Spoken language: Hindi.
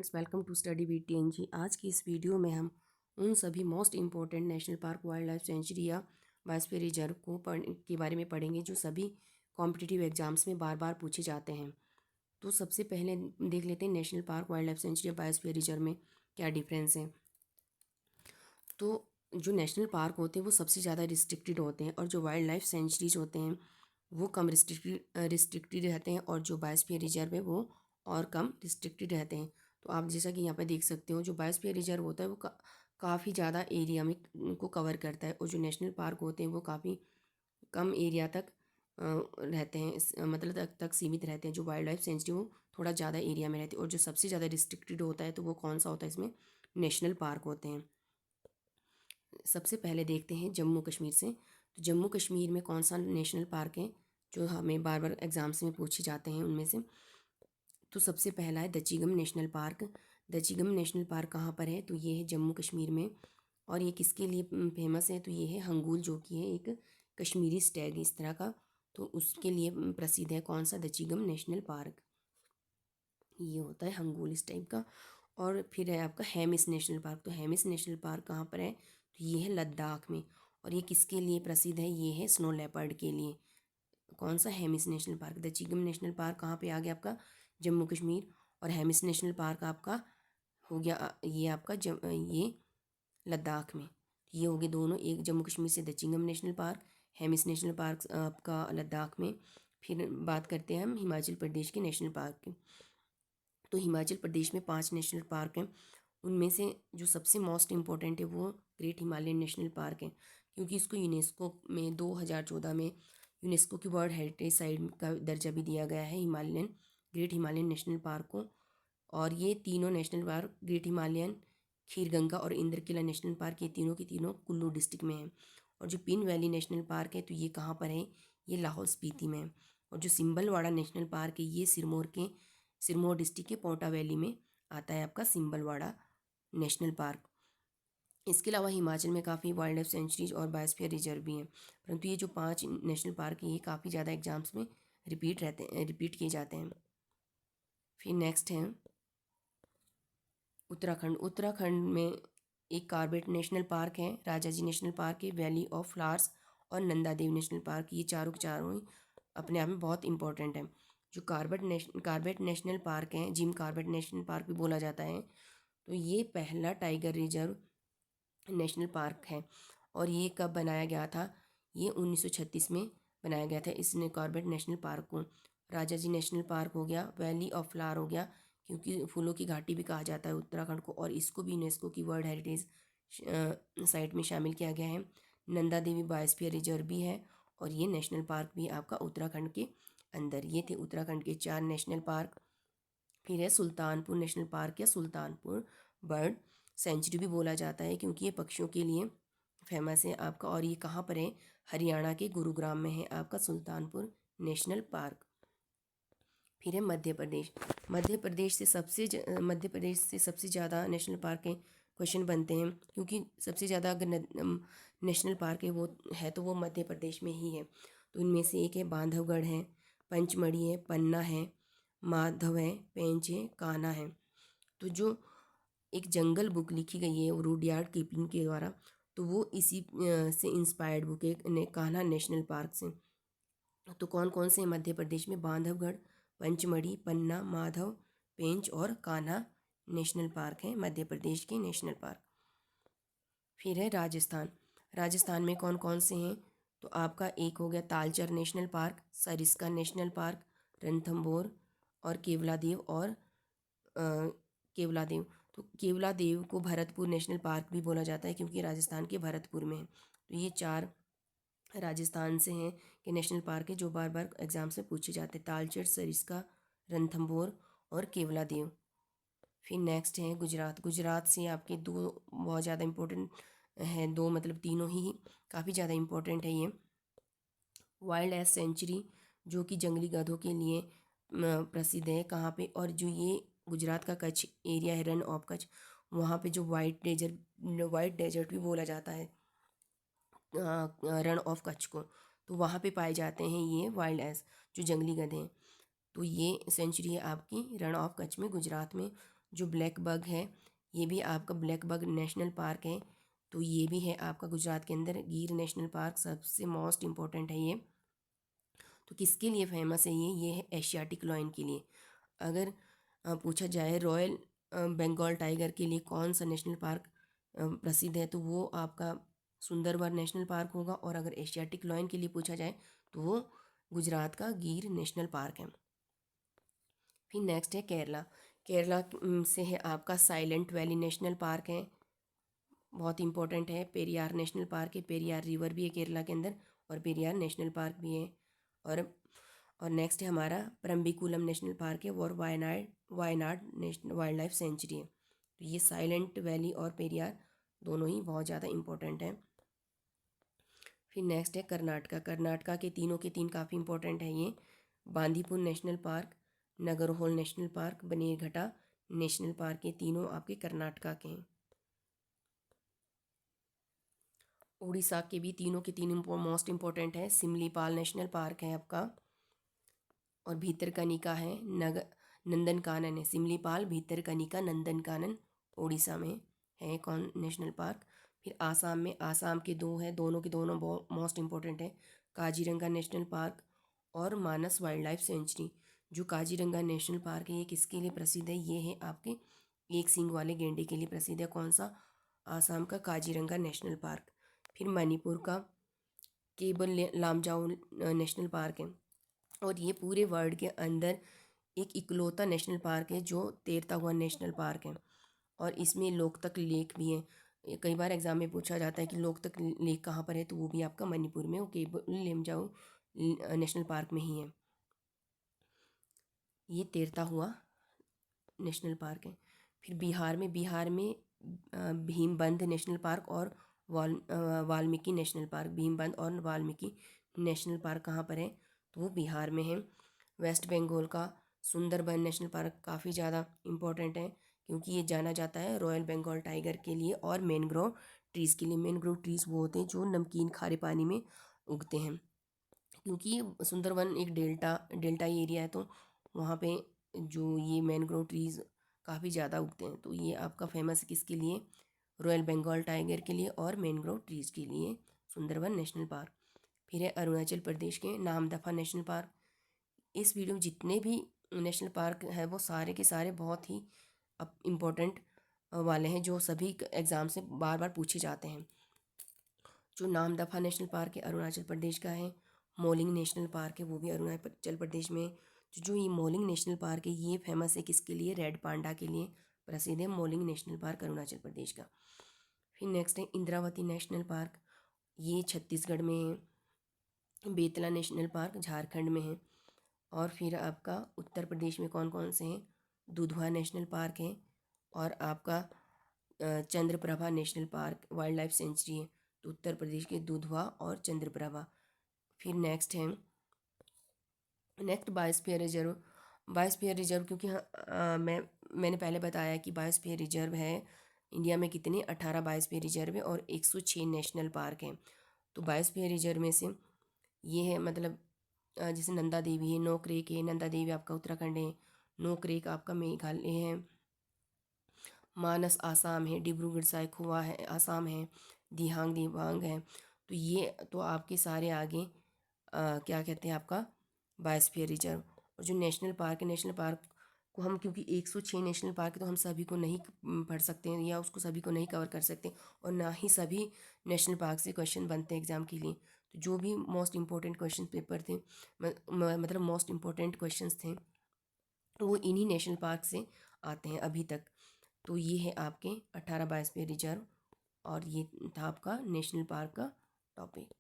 Friends, welcome to study with TNG. आज की इस वीडियो में हम उन सभी most important national park, wild life sanctuary या बायोस्फीयर रिजर्व के बारे में पढ़ेंगे जो सभी कॉम्पिटिटिव एग्जाम्स में बार बार पूछे जाते हैं। तो सबसे पहले देख लेते हैं national park, wild life sanctuary या बायोस्फीयर रिजर्व में क्या डिफरेंस है। तो जो नेशनल पार्क होते हैं वो सबसे ज़्यादा रिस्ट्रिक्टेड होते हैं और जो वाइल्ड लाइफ सेंचुरीज होते हैं वो कम रिस्ट्रिक्टेड रहते हैं और जो बायोस्फीयर रिजर्व है वो और कम रिस्ट्रिक्टेड रहते हैं। तो आप जैसा कि यहाँ पे देख सकते हो, जो बायोस्फीयर रिजर्व होता है वो काफ़ी ज़्यादा एरिया में को कवर करता है और जो नेशनल पार्क होते हैं वो काफ़ी कम एरिया तक रहते हैं, मतलब तक सीमित रहते हैं। जो वाइल्ड लाइफ सेंचुरी वो थोड़ा ज़्यादा एरिया में रहती है और जो सबसे ज़्यादा रिस्ट्रिक्टेड होता है तो वो कौन सा होता है, इसमें नेशनल पार्क होते हैं। सबसे पहले देखते हैं जम्मू कश्मीर से। तो जम्मू कश्मीर में कौन सा नेशनल पार्क है जो हमें बार बार एग्जाम्स में पूछे जाते हैं उनमें से। तो सबसे पहला है Dachigam national park. Dachigam national park कहाँ पर है, तो ये है जम्मू कश्मीर में। और ये किसके लिए फेमस है, तो ये है हंगूल, जो कि है एक कश्मीरी स्टैग इस तरह का, तो उसके लिए प्रसिद्ध है। कौन सा, दचीगम नेशनल पार्क, ये होता है हंगूल इस टाइप का। और फिर है आपका हेमिस नेशनल पार्क। तो हेमिस नेशनल पार्क कहाँ पर है, तो ये है लद्दाख में। और ये किसके लिए प्रसिद्ध है, ये है स्नो लेपर्ड के लिए। कौन सा, Hemis national park. Dachigam national park कहाँ पे आ गया आपका, जम्मू कश्मीर। और हेमिस नेशनल पार्क आपका हो गया ये आपका ये लद्दाख में। ये हो गए दोनों, एक जम्मू कश्मीर से Dachigam national park, Hemis national park आपका लद्दाख में। फिर बात करते हैं हम हिमाचल प्रदेश के नेशनल पार्क की। तो हिमाचल प्रदेश में 5 नेशनल पार्क हैं। उनमें से जो सबसे मोस्ट इम्पोर्टेंट है वो ग्रेट हिमालयन नेशनल पार्क है, क्योंकि इसको यूनेस्को में 2014 में यूनेस्को की वर्ल्ड हेरिटेज साइट का दर्जा भी दिया गया है Himalayan, great Himalayan national park को। और ये तीनों national park, great Himalayan, Kheerganga और इंद्रकिला नेशनल पार्क, ये तीनों के तीनों कुल्लू डिस्ट्रिक्ट में हैं। और जो पिन वैली नेशनल पार्क है तो ये कहाँ पर है, ये लाहौल स्पीति में है। और जो सिंबलवाड़ा नेशनल पार्क है ये सिरमौर डिस्ट्रिक्ट के पोंटा वैली में आता है आपका सिंबलवाड़ा नेशनल पार्क। इसके अलावा हिमाचल में काफ़ी वाइल्ड लाइफ सेंचुरीज और बायोस्फीयर रिजर्व भी हैं, परंतु ये जो 5 नेशनल पार्क हैं ये काफ़ी ज़्यादा एग्जाम्स में रिपीट किए जाते हैं। फिर नेक्स्ट है उत्तराखंड। उत्तराखंड में एक कॉर्बेट नेशनल पार्क है, राजाजी नेशनल पार्क है, वैली ऑफ फ्लावर्स और नंदा देवी नेशनल पार्क। ये चारों के चारों ही अपने आप में बहुत इंपॉर्टेंट है। जो कॉर्बेट नेशनल पार्क है, जिम कॉर्बेट नेशनल पार्क भी बोला जाता है, तो ये पहला टाइगर रिजर्व नेशनल पार्क है। और ये कब बनाया गया था, ये 1936 में बनाया गया था इसने कॉर्बेट नेशनल पार्क को। राजाजी नेशनल पार्क हो गया, वैली ऑफ फ्लावर हो गया, क्योंकि फूलों की घाटी भी कहा जाता है उत्तराखंड को, और इसको भी यूनेस्को की वर्ल्ड हेरिटेज साइट में शामिल किया गया है। नंदा देवी बायोस्फीयर रिजर्व भी है और ये नेशनल पार्क भी आपका उत्तराखंड के अंदर। ये थे उत्तराखंड के 4 नेशनल पार्क। फिर है सुल्तानपुर नेशनल पार्क या सुल्तानपुर बर्ड सेंचुरी भी बोला जाता है, क्योंकि ये पक्षियों के लिए फेमस है आपका। और ये कहाँ पर है, हरियाणा के गुरुग्राम में है आपका सुल्तानपुर नेशनल पार्क। फिर है मध्य प्रदेश। मध्य प्रदेश से सबसे ज़्यादा नेशनल पार्क के क्वेश्चन बनते हैं, क्योंकि सबसे ज़्यादा अगर नेशनल पार्क है वो है तो वो मध्य प्रदेश में ही है। तो इनमें से एक है बांधवगढ़ है, पंचमढ़ी है, पन्ना है, माधव है, पेंच है, कान्हा है। तो जो एक जंगल बुक लिखी गई है वो रुडयार्ड किपलिंग के द्वारा, तो वो इसी से इंस्पायर्ड बुक है, कान्हा नेशनल पार्क से। तो कौन कौन से मध्य प्रदेश में, बांधवगढ़, पंचमढ़ी, पन्ना, माधव, पेंच और कान्हा नेशनल पार्क है मध्य प्रदेश के नेशनल पार्क। फिर है राजस्थान। राजस्थान में कौन कौन से हैं, तो आपका एक हो गया Talcher national park, Sariska national park, Ranthambore और केवलादेव। तो केवलादेव को भरतपुर नेशनल पार्क भी बोला जाता है, क्योंकि राजस्थान के भरतपुर में है। तो ये 4 राजस्थान से हैं कि नेशनल पार्क है जो बार बार एग्जाम से पूछे जाते हैं, तालचेर, सरिस्का, रणथंभौर और केवलादेव। फिर नेक्स्ट है गुजरात। गुजरात से आपके 2 बहुत ज़्यादा इम्पोर्टेंट हैं, 2 मतलब तीनों ही काफ़ी ज़्यादा इम्पोर्टेंट है। ये वाइल्ड लाइफ सेंचुरी जो कि जंगली गधों के लिए प्रसिद्ध है, कहाँ पे, और जो ये गुजरात का कच्छ एरिया है, रन ऑफ कच्छ, वहाँ पे जो वाइट डेजर्ट भी बोला जाता है रण ऑफ कच्छ को, तो वहाँ पे पाए जाते हैं ये वाइल्ड एस जो जंगली गधे हैं। तो ये सेंचुरी है आपकी रण ऑफ कच्छ में, गुजरात में। जो ब्लैक बग है, ये भी आपका ब्लैक बग नेशनल पार्क है, तो ये भी है आपका गुजरात के अंदर। गिर नेशनल पार्क सबसे मोस्ट इम्पोर्टेंट है ये। तो किसके लिए फेमस है ये है एशियाटिक लॉयन के लिए। अगर पूछा जाए रॉयल बंगाल टाइगर के लिए कौन सा नेशनल पार्क प्रसिद्ध है, तो वो आपका सुंदरबन नेशनल पार्क होगा। और अगर एशियाटिक लॉयन के लिए पूछा जाए तो वो गुजरात का गिर नेशनल पार्क है। फिर नेक्स्ट है केरला। केरला से है आपका साइलेंट वैली नेशनल पार्क है, बहुत इंपॉर्टेंट है। पेरियार नेशनल पार्क है, पेरियार रिवर भी है केरला के अंदर, और पेरियार नेशनल पार्क भी है। और नेक्स्ट है हमारा परम्बिकुलम नेशनल पार्क है, और Wayanad Wayanad national wild life century है। तो ये साइलेंट वैली और पेरियार दोनों ही बहुत ज़्यादा इंपॉर्टेंट हैं। फिर नेक्स्ट है कर्नाटका। कर्नाटका के तीनों के तीन काफ़ी इंपॉर्टेंट है ये। Bandipur national park, Nagarhole national park, Bannerghatta national park, ये तीनों आपके कर्नाटका के हैं। उड़ीसा के भी तीनों के तीन मोस्ट इम्पोर्टेंट है। सिमलीपाल नेशनल पार्क है आपका, और भीतरकनिका है, नंदनकानन है। सिमलीपाल, भीतरकनिका, नंदनकानन उड़ीसा में है कौन नेशनल पार्क। फिर आसाम में, आसाम के दो है, दोनों के दोनों मोस्ट इम्पोर्टेंट है। काजीरंगा नेशनल पार्क और मानस वाइल्ड लाइफ सेंचुरी। जो काजीरंगा नेशनल पार्क है ये किसके लिए प्रसिद्ध है, ये है आपके एक सींग वाले गेंडे के लिए प्रसिद्ध है। कौन सा, आसाम का काजीरंगा नेशनल पार्क। फिर मणिपुर का केबल लामजाओ नेशनल पार्क है, और ये पूरे वर्ल्ड के अंदर एक इकलौता नेशनल पार्क है जो तैरता हुआ नेशनल पार्क है। और इसमें लोकतक लेक भी है। कई बार एग्जाम में पूछा जाता है कि लोकतक लेक कहाँ पर है, तो वो भी आपका मणिपुर में, वो केबल लामजाओ नेशनल पार्क में ही है। ये तैरता हुआ नेशनल पार्क है। फिर बिहार में भीमबंध नेशनल पार्क और वाल्मीकि नेशनल पार्क। भीमबंध और वाल्मीकि नेशनल पार्क कहाँ पर है, तो वो बिहार में है। वेस्ट बंगाल का सुंदरबन नेशनल पार्क काफ़ी ज़्यादा इम्पोर्टेंट है, क्योंकि ये जाना जाता है रॉयल बंगाल टाइगर के लिए और मैनग्रोव ट्रीज़ के लिए। मैनग्रोव ट्रीज़ वो होते हैं जो नमकीन खारे पानी में उगते हैं, क्योंकि सुंदरबन एक डेल्टा एरिया है, तो वहाँ पे जो ये मैनग्रोव ट्रीज़ काफ़ी ज़्यादा उगते हैं। तो ये आपका फेमस किसके लिए, रॉयल बंगाल टाइगर के लिए और मैनग्रोव ट्रीज़ के लिए, सुंदरबन नेशनल पार्क। फिर है अरुणाचल प्रदेश के नामदफा नेशनल पार्क। इस वीडियो में जितने भी नेशनल पार्क है वो सारे के सारे बहुत ही इम्पोर्टेंट वाले हैं, जो सभी एग्ज़ाम से बार बार पूछे जाते हैं। जो नामदफा नेशनल पार्क है अरुणाचल प्रदेश का है। मोलिंग नेशनल पार्क है, वो भी अरुणाचल प्रदेश में। जो ये मोलिंग नेशनल पार्क है ये फेमस है किसके लिए, रेड पांडा के लिए प्रसिद्ध है moulding national park Arunachal Pradesh का। फिर नेक्स्ट है इंद्रावती नेशनल पार्क, ये छत्तीसगढ़ में है। बेतला नेशनल पार्क झारखंड में है। और फिर आपका उत्तर प्रदेश में कौन कौन से हैं, दुधवा नेशनल पार्क है, और आपका Chandraprabha national park wild life century है। तो उत्तर प्रदेश के दुधवा और चंद्रप्रभा। फिर नेक्स्ट है, next biosphere reserve. Biosphere reserve क्योंकि मैंने पहले बताया कि बायोस्फीयर रिजर्व है इंडिया में कितने, 18 बायोस्फीयर रिजर्व है और 106 नेशनल पार्क हैं। तो बायोस्फीयर रिजर्व में से ये है, मतलब जैसे नंदा देवी है, नोक्रेक है, नंदा देवी आपका उत्तराखंड है, नोक्रेक आपका मेघालय है, मानस आसाम है, डिब्रूगढ़ साइखोवा है आसाम है, दिहांग दिबांग है। तो ये तो आपके सारे आगे क्या कहते हैं आपका बायोस्फीयर रिजर्व। और जो नेशनल पार्क है, नेशनल पार्क को हम, क्योंकि 106 नेशनल पार्क है तो हम सभी को नहीं पढ़ सकते हैं या उसको सभी को नहीं कवर कर सकते, और ना ही सभी नेशनल पार्क से क्वेश्चन बनते हैं एग्ज़ाम के लिए। तो जो भी मोस्ट इम्पोर्टेंट क्वेश्चन पेपर थे, मतलब मोस्ट इम्पोर्टेंट क्वेश्चंस थे, वो इन्हीं नेशनल पार्क से आते हैं अभी तक। तो ये है आपके 18 बायोस्फीयर रिजर्व, और ये था आपका नेशनल पार्क का टॉपिक।